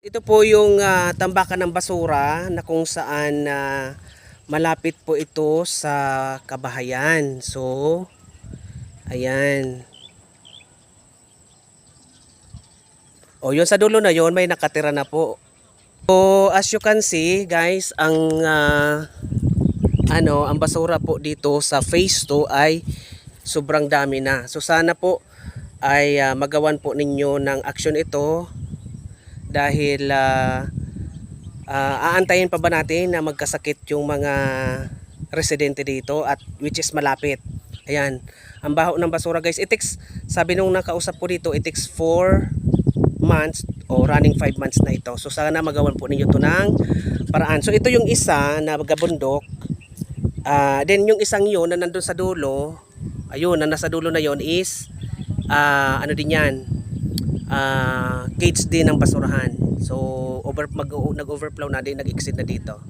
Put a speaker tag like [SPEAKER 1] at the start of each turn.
[SPEAKER 1] Ito po yung tambakan ng basura na kung saan malapit po ito sa kabahayan. So, ayan. O, yun sa dulo na yun, may nakatira na po. So, as you can see, guys, ang basura po dito sa phase 2 ay sobrang dami na. So, sana po ay magawan po ninyo ng action ito dahil aantayin pa ba natin na magkasakit yung mga residente dito at which is malapit. Ayan, ang baho ng basura guys. It takes, sabi nung nakausap ko dito, it takes 4 months o running 5 months na ito. So sana magawan po ninyo to ng paraan. So ito yung isa na gabundok. Then yung isang yun na nandun sa dulo, ayun, na nasa dulo na yon is ano din yan, cage din ng basurahan. So nag-overflow na din, nag-exceed na dito.